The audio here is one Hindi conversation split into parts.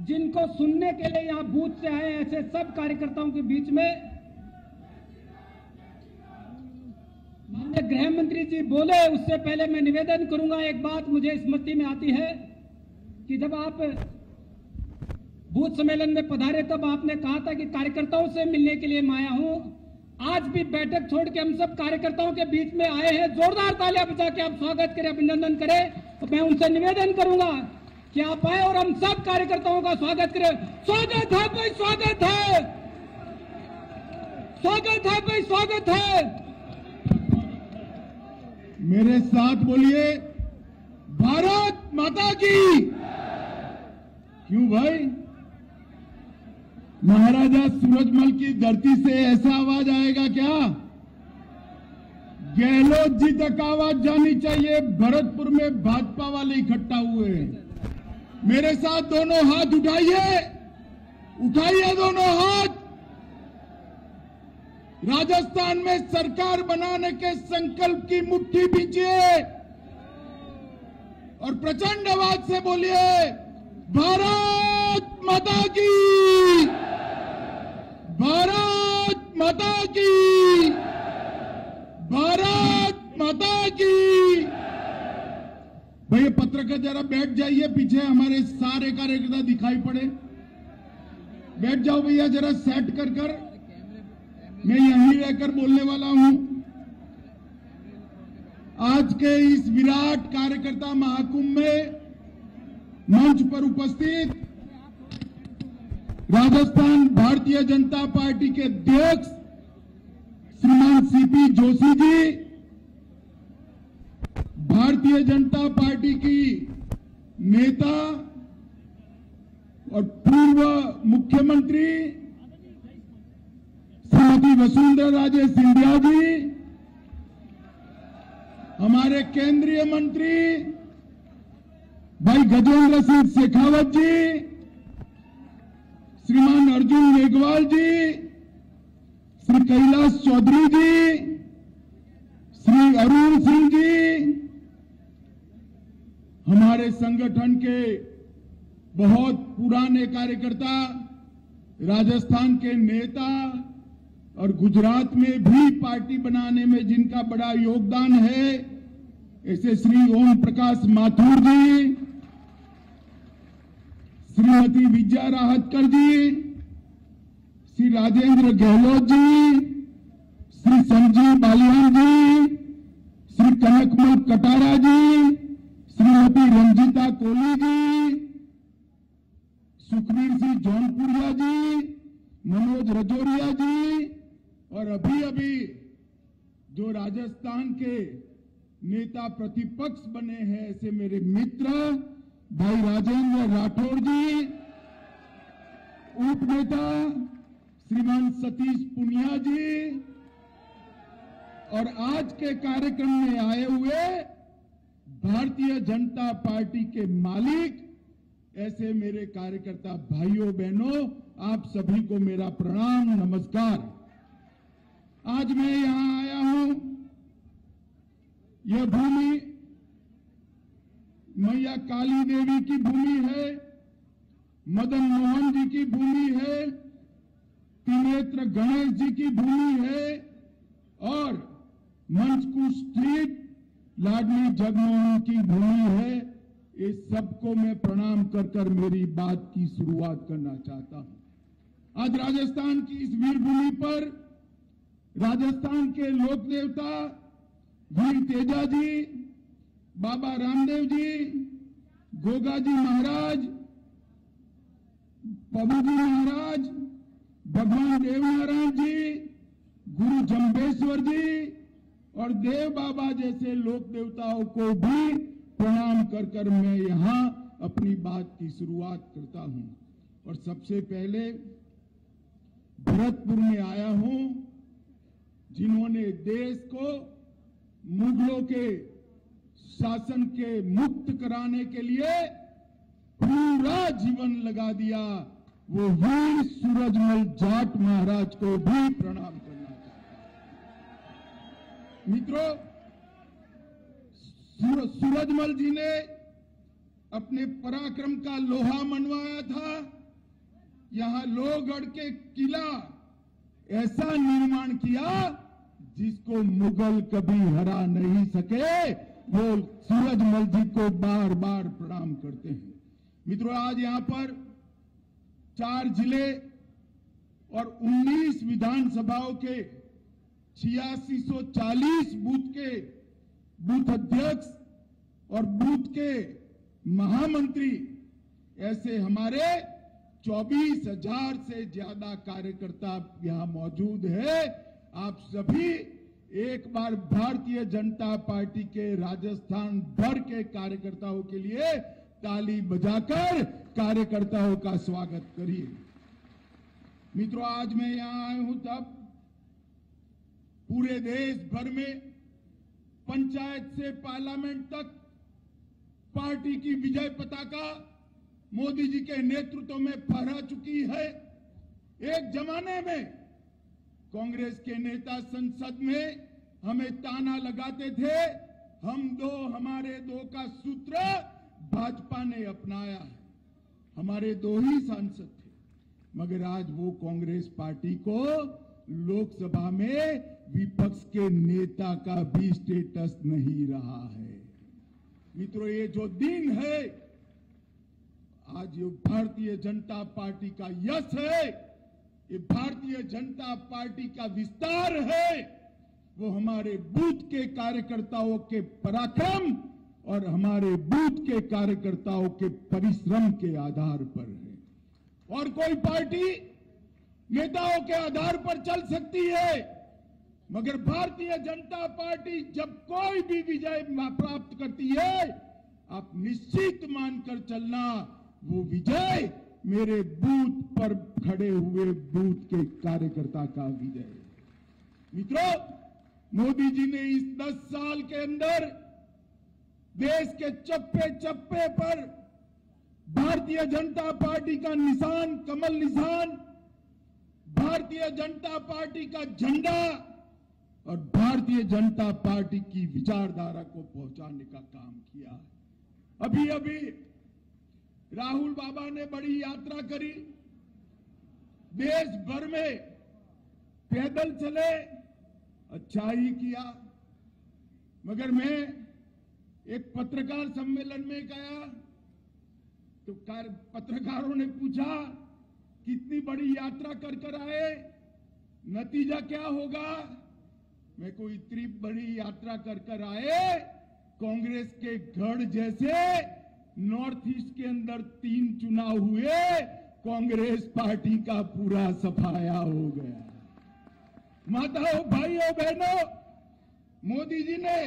जिनको सुनने के लिए यहां बूथ से आए ऐसे सब कार्यकर्ताओं के बीच में माननीय गृह मंत्री जी बोले, उससे पहले मैं निवेदन करूंगा। एक बात मुझे स्मृति में आती है कि जब आप बूथ सम्मेलन में पधारे तब आपने कहा था कि कार्यकर्ताओं से मिलने के लिए मैं आया हूं। आज भी बैठक छोड़ के हम सब कार्यकर्ताओं के बीच में आए हैं। जोरदार तालियां बजा के आप स्वागत करें, अभिनंदन करें। तो मैं उनसे निवेदन करूंगा कि आप आए और हम सब कार्यकर्ताओं का स्वागत करें। स्वागत है भाई, स्वागत है, स्वागत है भाई, स्वागत है। मेरे साथ बोलिए, भारत माता की। क्यों भाई, महाराजा सूरजमल की धरती से ऐसा आवाज आएगा क्या? गहलोत जी तक आवाज जानी चाहिए। भरतपुर में भाजपा वाले इकट्ठा हुए हैं। मेरे साथ दोनों हाथ उठाइए, उठाइए दोनों हाथ। राजस्थान में सरकार बनाने के संकल्प की मुट्ठी भींचिए और प्रचंड आवाज से बोलिए, भारत माता की, भारत माता की, भारत माता की। भैया पत्रकार जरा बैठ जाइए पीछे, हमारे सारे कार्यकर्ता दिखाई पड़े। बैठ जाओ भैया, जरा सेट कर। मैं यहीं रहकर बोलने वाला हूं। आज के इस विराट कार्यकर्ता महाकुंभ में मंच पर उपस्थित राजस्थान भारतीय जनता पार्टी के अध्यक्ष श्रीमान सीपी जोशी जी, भारतीय जनता पार्टी की नेता और पूर्व मुख्यमंत्री श्रीमती वसुंधरा राजे सिंधिया जी, हमारे केंद्रीय मंत्री भाई गजेंद्र सिंह शेखावत जी, श्रीमान अर्जुन मेघवाल जी, श्री कैलाश चौधरी जी, श्री अरुण सिंह जी, हमारे संगठन के बहुत पुराने कार्यकर्ता, राजस्थान के नेता और गुजरात में भी पार्टी बनाने में जिनका बड़ा योगदान है, ऐसे श्री ओम प्रकाश माथुर जी, श्रीमती विजया राहतकर जी, श्री राजेंद्र गहलोत जी, श्री संजीव बालियान जी, श्री कनकमल कटारा जी, श्रीमती रंजीता कोहली जी, सुखबीर सिंह जौनपुरिया जी, मनोज रजौरिया जी, और अभी अभी जो राजस्थान के नेता प्रतिपक्ष बने हैं ऐसे मेरे मित्र भाई राजेंद्र राठौड़ जी, उप नेता श्रीमान सतीश पुनिया जी, और आज के कार्यक्रम में आए हुए भारतीय जनता पार्टी के मालिक, ऐसे मेरे कार्यकर्ता भाइयों बहनों, आप सभी को मेरा प्रणाम, नमस्कार। आज मैं यहां आया हूं, यह भूमि मैया काली देवी की भूमि है, मदन मोहन जी की भूमि है, त्रिनेत्र गणेश जी की भूमि है, और मंचकू स्ट्रीट लाडली जगमोहन की भूमि है। इस सबको मैं प्रणाम कर कर मेरी बात की शुरुआत करना चाहता हूं। आज राजस्थान की इस वीर भूमि पर राजस्थान के लोक देवता वीर तेजा जी, बाबा रामदेव जी, गोगा जी महाराज, प्रभु जी महाराज, भगवान देव नारायण जी, गुरु जम्बेश्वर जी और देव बाबा जैसे लोक देवताओं को भी प्रणाम कर कर मैं यहां अपनी बात की शुरुआत करता हूं। और सबसे पहले भरतपुर में आया हूं, जिन्होंने देश को मुगलों के शासन के मुक्त कराने के लिए पूरा जीवन लगा दिया, वो वीर सूरजमल जाट महाराज को भी प्रणाम करना चाहता हूं। मित्रों, सूरजमल जी ने अपने पराक्रम का लोहा मनवाया था। यहां लोहगढ़ के किला ऐसा निर्माण किया जिसको मुगल कभी हरा नहीं सके। वो सूरजमल जी को बार बार प्रणाम करते हैं। मित्रों, आज यहां पर 4 जिले और 19 विधानसभाओं के 8640 बूथ अध्यक्ष और बूथ के महामंत्री, ऐसे हमारे 24,000 से ज्यादा कार्यकर्ता यहां मौजूद है। आप सभी एक बार भारतीय जनता पार्टी के राजस्थान भर के कार्यकर्ताओं के लिए ताली बजाकर कार्यकर्ताओं का स्वागत करिए। मित्रों, आज मैं यहां आया हूं तब पूरे देश भर में पंचायत से पार्लियामेंट तक पार्टी की विजय पताका मोदी जी के नेतृत्व में फहरा चुकी है। एक जमाने में कांग्रेस के नेता संसद में हमें ताना लगाते थे, हम दो हमारे दो का सूत्र भाजपा ने अपनाया है। हमारे 2 ही सांसद थे, मगर आज वो कांग्रेस पार्टी को लोकसभा में विपक्ष के नेता का भी स्टेटस नहीं रहा है। मित्रों, ये जो दिन है, आज ये भारतीय जनता पार्टी का यश है, ये भारतीय जनता पार्टी का विस्तार है। वो हमारे बूथ के कार्यकर्ताओं के पराक्रम और हमारे बूथ के कार्यकर्ताओं के परिश्रम के आधार पर है। और कोई पार्टी नेताओं के आधार पर चल सकती है, मगर भारतीय जनता पार्टी जब कोई भी विजय प्राप्त करती है, आप निश्चित मानकर चलना, वो विजय मेरे बूथ पर खड़े हुए बूथ के कार्यकर्ता का विजय। मित्रों, मोदी जी ने इस 10 साल के अंदर देश के चप्पे चप्पे पर भारतीय जनता पार्टी का निशान, कमल निशान, भारतीय जनता पार्टी का झंडा और भारतीय जनता पार्टी की विचारधारा को पहुंचाने का काम किया है। अभी अभी राहुल बाबा ने बड़ी यात्रा करी, देश भर में पैदल चले, अच्छा ही किया। मगर मैं एक पत्रकार सम्मेलन में गया तो पत्रकारों ने पूछा, कितनी बड़ी यात्रा कर आए, नतीजा क्या होगा? मैं कोई इतनी बड़ी यात्रा कर आए, कांग्रेस के गढ़ जैसे नॉर्थ ईस्ट के अंदर 3 चुनाव हुए, कांग्रेस पार्टी का पूरा सफाया हो गया। माताओं, भाइयों, बहनों, मोदी जी ने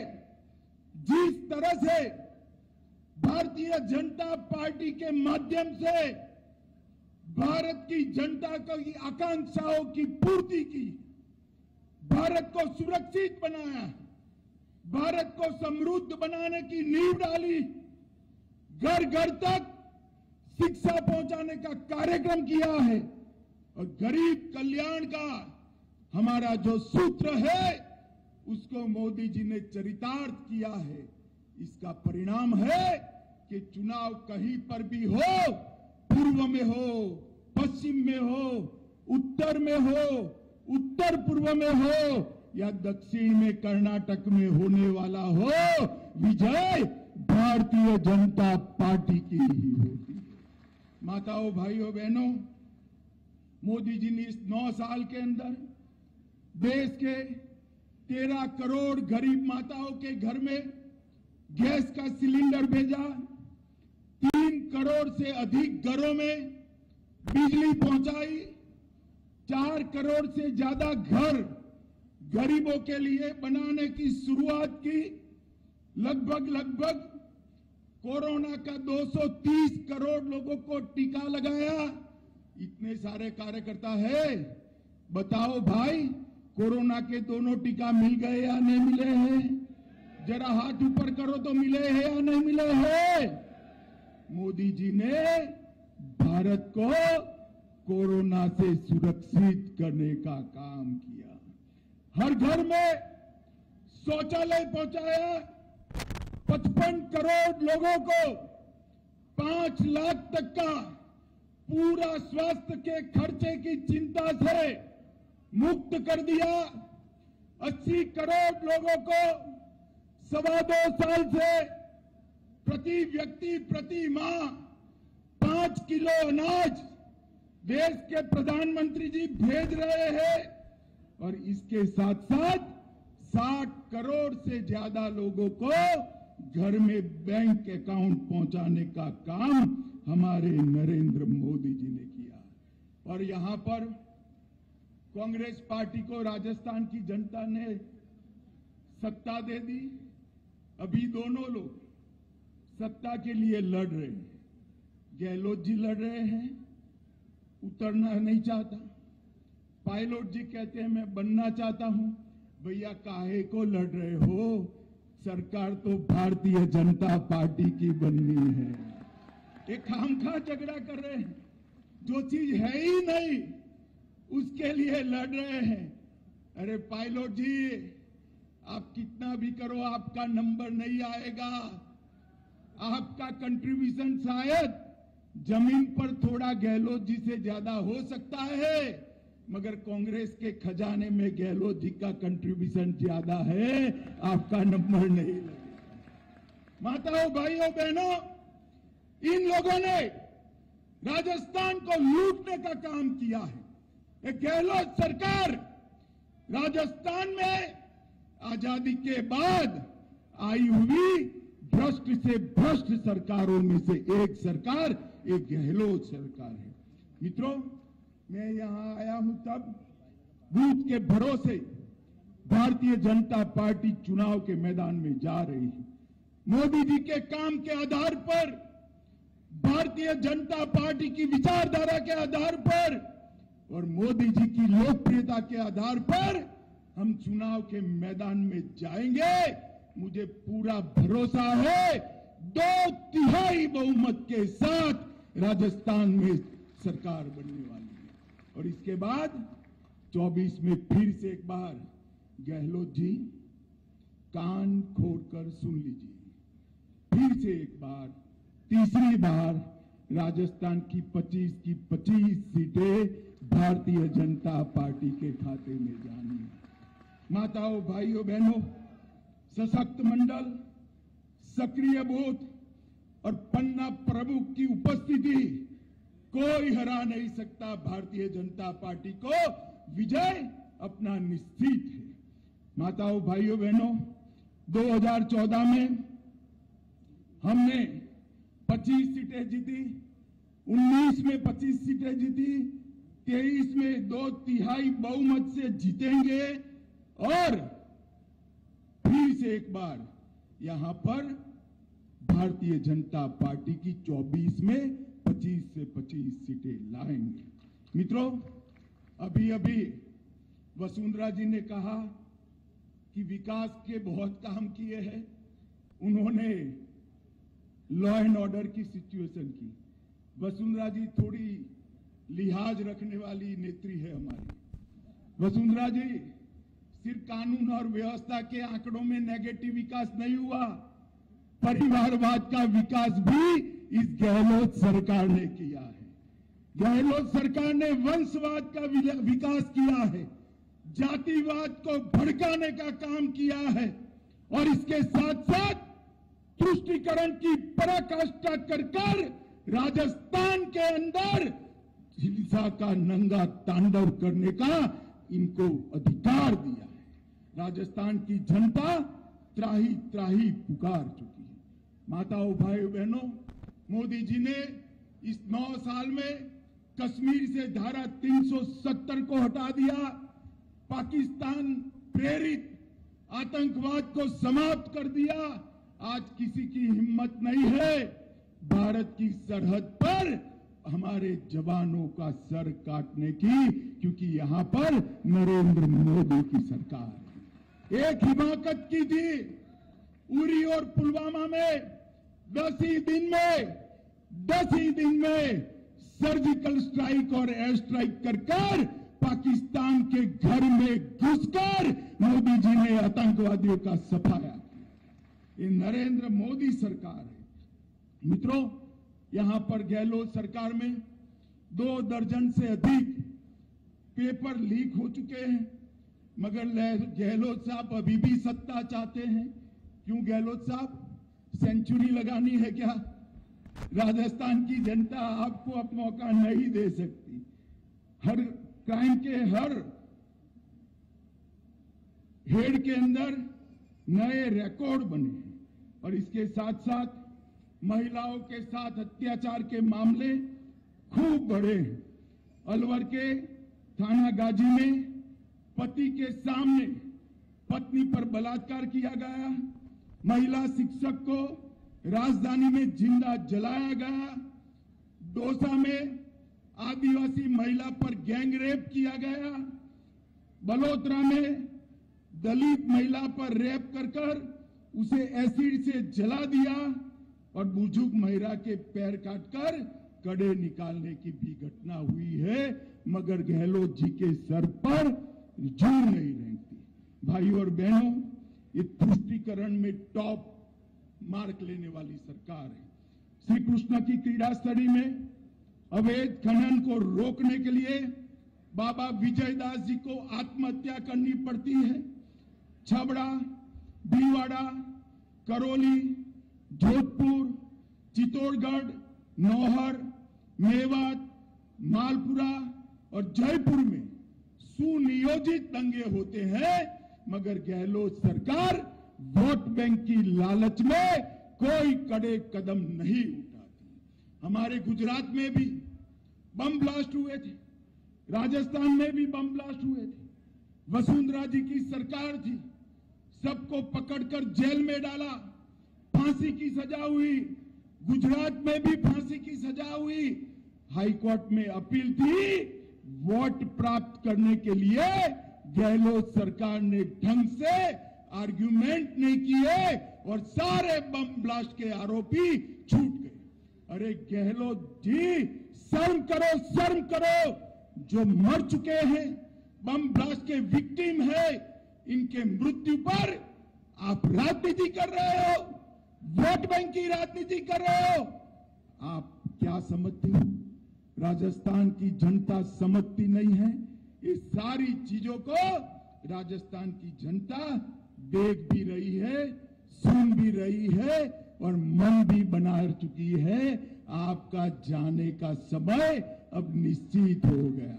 जिस तरह से भारतीय जनता पार्टी के माध्यम से भारत की जनता की आकांक्षाओं की पूर्ति की, भारत को सुरक्षित बनाया, भारत को समृद्ध बनाने की नींव डाली, घर घर तक शिक्षा पहुंचाने का कार्यक्रम किया है और गरीब कल्याण का हमारा जो सूत्र है उसको मोदी जी ने चरितार्थ किया है। इसका परिणाम है कि चुनाव कहीं पर भी हो, पूर्व में हो, पश्चिम में हो, उत्तर में हो, उत्तर पूर्व में हो या दक्षिण में कर्नाटक में होने वाला हो, विजय भारतीय जनता पार्टी की ही होती है। माताओं, भाइयों, बहनों, मोदी जी ने इस 9 साल के अंदर देश के 13 करोड़ गरीब माताओं के घर में गैस का सिलेंडर भेजा, 3 करोड़ से अधिक घरों में बिजली पहुंचाई, 4 करोड़ से ज्यादा घर गरीबों के लिए बनाने की शुरुआत की, लगभग कोरोना का 230 करोड़ लोगों को टीका लगाया। इतने सारे कार्यकर्ता है, बताओ भाई, कोरोना के दोनों टीका मिल गए या नहीं मिले हैं? जरा हाथ ऊपर करो तो मिले हैं या नहीं मिले हैं? मोदी जी ने भारत को कोरोना से सुरक्षित करने का काम किया। हर घर में शौचालय पहुंचाया, 55 करोड़ लोगों को 5 लाख तक का पूरा स्वास्थ्य के खर्चे की चिंता से मुक्त कर दिया। 80 करोड़ लोगों को 2.25 साल से प्रति व्यक्ति प्रति माह 5 किलो अनाज देश के प्रधानमंत्री जी भेज रहे हैं और इसके साथ साथ 60 करोड़ से ज्यादा लोगों को घर में बैंक अकाउंट पहुंचाने का काम हमारे नरेंद्र मोदी जी ने किया। और यहां पर कांग्रेस पार्टी को राजस्थान की जनता ने सत्ता दे दी। अभी दोनों लोग सत्ता के लिए लड़ रहे हैं। गहलोत जी लड़ रहे हैं, उतरना नहीं चाहता। पायलट जी कहते हैं मैं बनना चाहता हूं। भैया काहे को लड़ रहे हो? सरकार तो भारतीय जनता पार्टी की बननी है। एक खामखा झगड़ा कर रहे हैं, जो चीज है ही नहीं उसके लिए लड़ रहे हैं। अरे पायलट जी, आप कितना भी करो आपका नंबर नहीं आएगा। आपका कंट्रीब्यूशन शायद जमीन पर थोड़ा गहलोत जी से ज्यादा हो सकता है, मगर कांग्रेस के खजाने में गहलोत जी का कंट्रीब्यूशन ज्यादा है, आपका नंबर नहीं लगेगा। माताओं, भाइयों, बहनों, इन लोगों ने राजस्थान को लूटने का काम किया है। एक गहलोत सरकार राजस्थान में आजादी के बाद आई हुई भ्रष्ट से भ्रष्ट सरकारों में से एक सरकार एक गहलोत सरकार है। मित्रों, मैं यहां आया हूं तब बूथ के भरोसे भारतीय जनता पार्टी चुनाव के मैदान में जा रही है। मोदी जी के काम के आधार पर, भारतीय जनता पार्टी की विचारधारा के आधार पर और मोदी जी की लोकप्रियता के आधार पर हम चुनाव के मैदान में जाएंगे। मुझे पूरा भरोसा है 2/3 बहुमत के साथ राजस्थान में सरकार बनने वाली है। और इसके बाद 24 में फिर से एक बार गहलोत जी कान खोलकर सुन लीजिए, फिर से एक बार, तीसरी बार राजस्थान की 25 सीटें भारतीय जनता पार्टी के खाते में जानी है। माताओं, भाइयों, बहनों, सशक्त मंडल, सक्रिय बूथ और पन्ना प्रमुख की उपस्थिति कोई हरा नहीं सकता। भारतीय जनता पार्टी को विजय अपना निश्चित है। माताओं, भाइयों, बहनों, 2014 में हमने 25 सीटें जीती, 19 में 25 सीटें जीती, 23 में 2/3 बहुमत से जीतेंगे और फिर से एक बार यहां पर भारतीय जनता पार्टी की 24 में 25 से 25 सीटें लाएंगे। मित्रों, अभी अभी वसुंधरा जी ने कहा कि विकास के बहुत काम किए हैं। उन्होंने लॉ एंड ऑर्डर की सिचुएशन की। वसुंधरा जी थोड़ी लिहाज रखने वाली नेत्री है हमारी। वसुंधरा जी, सिर्फ कानून और व्यवस्था के आंकड़ों में नेगेटिव विकास नहीं हुआ, परिवारवाद का विकास भी इस गहलोत सरकार ने किया है। गहलोत सरकार ने वंशवाद का विकास किया है, जातिवाद को भड़काने का काम किया है और इसके साथ साथ तुष्टीकरण की पराकाष्ठा कर राजस्थान के अंदर हिंसा का नंगा तांडव करने का इनको अधिकार दिया है। राजस्थान की जनता त्राही त्राही पुकार चुकी है। माताओं, भाइयों, बहनों, मोदी जी ने इस 9 साल में कश्मीर से धारा 370 को हटा दिया, पाकिस्तान प्रेरित आतंकवाद को समाप्त कर दिया। आज किसी की हिम्मत नहीं है भारत की सरहद पर हमारे जवानों का सर काटने की, क्योंकि यहां पर नरेंद्र मोदी की सरकार है। एक हिमाकत की थी उरी और पुलवामा में 10 ही दिन में सर्जिकल स्ट्राइक और एयर स्ट्राइक कर पाकिस्तान के घर में घुसकर मोदी जी ने आतंकवादियों का सफाया किया। ये नरेंद्र मोदी सरकार है। मित्रों, यहां पर गहलोत सरकार में 2 दर्जन से अधिक पेपर लीक हो चुके हैं, मगर गहलोत साहब अभी भी सत्ता चाहते हैं। क्यों गहलोत साहब, सेंचुरी लगानी है क्या? राजस्थान की जनता आपको अब मौका नहीं दे सकती। हर क्राइम के हर हेड के अंदर नए रिकॉर्ड बने हैं और इसके साथ साथ महिलाओं के साथ अत्याचार के मामले खूब बढ़े हैं। अलवर के थाना गाजी में पति के सामने पत्नी पर बलात्कार किया गया, महिला शिक्षक को राजधानी में जिंदा जलाया गया, दौसा में आदिवासी महिला पर गैंग रेप किया गया, बलोत्रा में दलित महिला पर रेप कर उसे एसिड से जला दिया और बुजुर्ग महिला के पैर काटकर कड़े निकालने की भी घटना हुई है, मगर गहलोत जी के सर पर जूं नहीं रेंगती। भाइयों और बहनों, ये तुष्टीकरण में टॉप मार्क लेने वाली सरकार है। श्री कृष्ण की क्रीड़ा स्थली में अवैध खनन को रोकने के लिए बाबा विजयदास जी को आत्महत्या करनी पड़ती है। छबड़ा, भीलवाड़ा, करौली, जोधपुर, चित्तौड़गढ़, नौहर, मेवात, मालपुरा और जयपुर में सुनियोजित दंगे होते हैं, मगर गहलोत सरकार वोट बैंक की लालच में कोई कड़े कदम नहीं उठाती। हमारे गुजरात में भी बम ब्लास्ट हुए थे, राजस्थान में भी बम ब्लास्ट हुए थे। वसुंधरा जी की सरकार थी, सबको पकड़कर जेल में डाला, फांसी की सजा हुई। गुजरात में भी फांसी की सजा हुई। हाईकोर्ट में अपील थी। वोट प्राप्त करने के लिए गहलोत सरकार ने ढंग से आर्ग्यूमेंट नहीं किए और सारे बम ब्लास्ट के आरोपी छूट गए। अरे गहलोत जी, शर्म करो, शर्म करो। जो मर चुके हैं, बम ब्लास्ट के विक्टिम है, इनके मृत्यु पर आप राजनीति कर रहे हो, वोट बैंक की राजनीति कर रहे हो। आप क्या समझते हो? राजस्थान की जनता समझती नहीं है। इस सारी चीजों को राजस्थान की जनता देख भी रही है, सुन भी रही है और मन भी बना चुकी है। आपका जाने का समय अब निश्चित हो गया।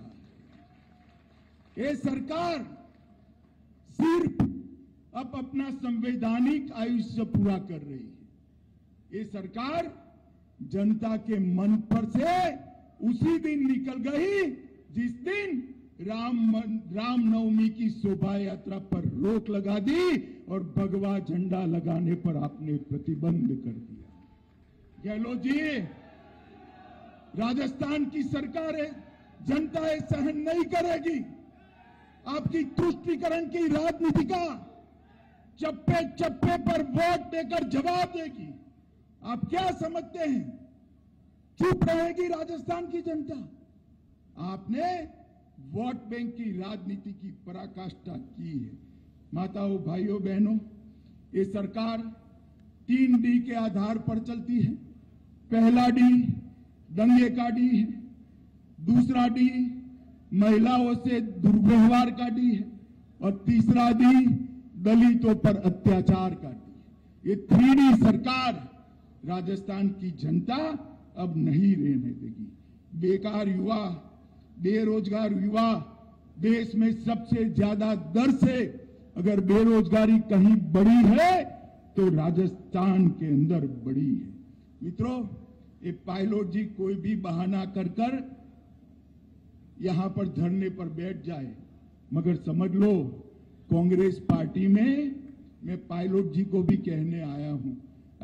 ये सरकार सिर्फ अब अपना संवैधानिक आयुष्य पूरा कर रही है। ये सरकार जनता के मन पर से उसी दिन निकल गई जिस दिन रामनवमी की शोभा यात्रा पर रोक लगा दी और भगवा झंडा लगाने पर आपने प्रतिबंध कर दिया। गहलोत जी, राजस्थान की सरकार है, जनता ये सहन नहीं करेगी। आपकी तुष्टीकरण की राजनीति का चप्पे चप्पे पर वोट देकर जवाब देगी। आप क्या समझते हैं चुप रहेगी राजस्थान की जनता? आपने वोट बैंक की राजनीति की पराकाष्ठा की है। माताओं, भाइयों, बहनों, ये सरकार 3 डी के आधार पर चलती है। पहला डी दंगे का डी है, दूसरा डी महिलाओं से दुर्व्यवहार का डी है और तीसरा डी दलितों पर अत्याचार का डी है। ये 3D सरकार राजस्थान की जनता अब नहीं रहने देगी। बेकार युवा, बेरोजगार युवा, देश में सबसे ज्यादा दर से अगर बेरोजगारी कहीं बढ़ी है तो राजस्थान के अंदर बढ़ी है। मित्रों, ये पायलट जी कोई भी बहाना कर यहां पर धरने पर बैठ जाए, मगर समझ लो कांग्रेस पार्टी में मैं पायलट जी को भी कहने आया हूं,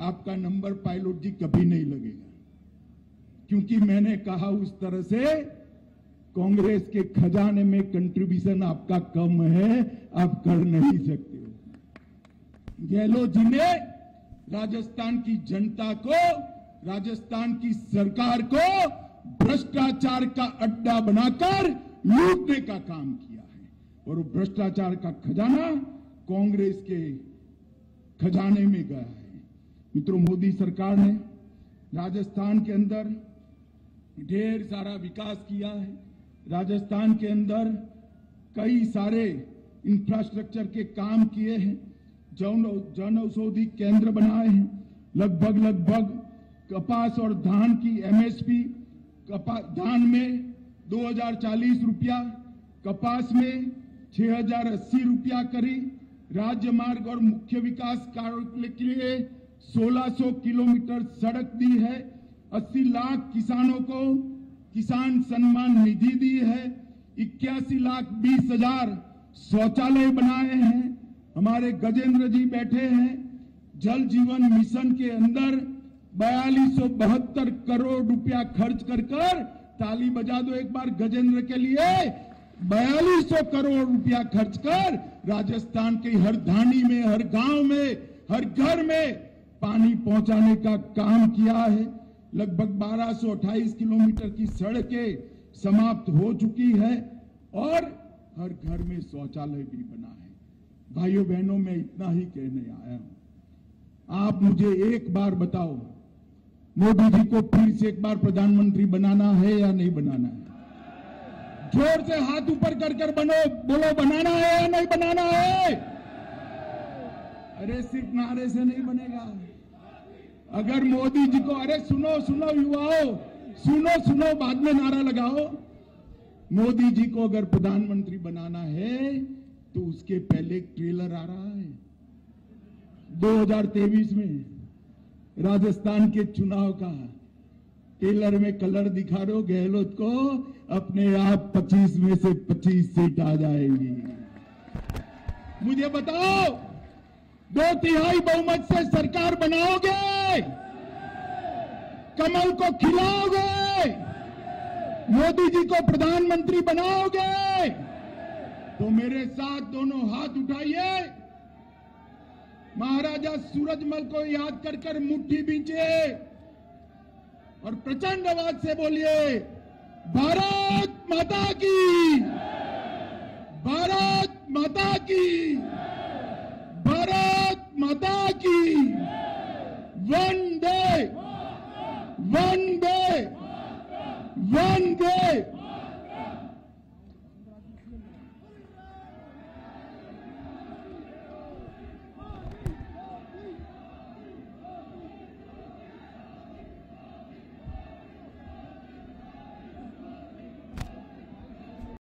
आपका नंबर पायलट जी कभी नहीं लगेगा। क्योंकि मैंने कहा उस तरह से कांग्रेस के खजाने में कंट्रीब्यूशन आपका कम है, आप कर नहीं सकते हो। गहलोत जी ने राजस्थान की जनता को, राजस्थान की सरकार को भ्रष्टाचार का अड्डा बनाकर लूटने का काम किया है और वो भ्रष्टाचार का खजाना कांग्रेस के खजाने में गया है। मित्रों, मोदी सरकार ने राजस्थान के अंदर ढेर सारा विकास किया है। राजस्थान के अंदर कई सारे इंफ्रास्ट्रक्चर के काम किए हैं, जन औषधि केंद्र बनाए हैं। लगभग कपास और धान की एमएसपी, धान में 2040 रुपया, कपास में 6080 रुपया करी। राज्य मार्ग और मुख्य विकास कार्य के लिए 1600 किलोमीटर सड़क दी है। 80 लाख किसानों को किसान सम्मान निधि दी है। 81,20,000 शौचालय बनाए हैं। हमारे गजेंद्र जी बैठे हैं। जल जीवन मिशन के अंदर 4272 करोड़ रुपया खर्च कर ताली बजा दो एक बार गजेंद्र के लिए। 4200 करोड़ रुपया खर्च कर राजस्थान के हर धानी में, हर गांव में, हर घर में पानी पहुंचाने का काम किया है। लगभग 1228 किलोमीटर की सड़कें समाप्त हो चुकी है और हर घर में शौचालय भी बना है। भाइयों बहनों, मैं इतना ही कहने आया हूं। आप मुझे एक बार बताओ, मोदी जी को फिर से एक बार प्रधानमंत्री बनाना है या नहीं बनाना है? जोर से हाथ ऊपर कर बोलो, बनाना है या नहीं बनाना है? अरे सिर्फ नारे से नहीं बनेगा। अगर मोदी जी को, अरे सुनो युवाओं, सुनो बाद में नारा लगाओ। मोदी जी को अगर प्रधानमंत्री बनाना है तो उसके पहले एक ट्रेलर आ रहा है 2023 में राजस्थान के चुनाव का। ट्रेलर में कलर दिखा रहे हो गहलोत को, अपने आप 25 में से 25 सीट आ जाएगी। मुझे बताओ, 2/3 बहुमत से सरकार बनाओगे? कमल को खिलाओगे? मोदी जी को प्रधानमंत्री बनाओगे? तो मेरे साथ दोनों हाथ उठाइए, महाराजा सूरजमल को याद कर मुट्ठी बींचे और प्रचंड आवाज से बोलिए, भारत माता की, भारत माता की, भारत माता की। वंदे वंदे वंदे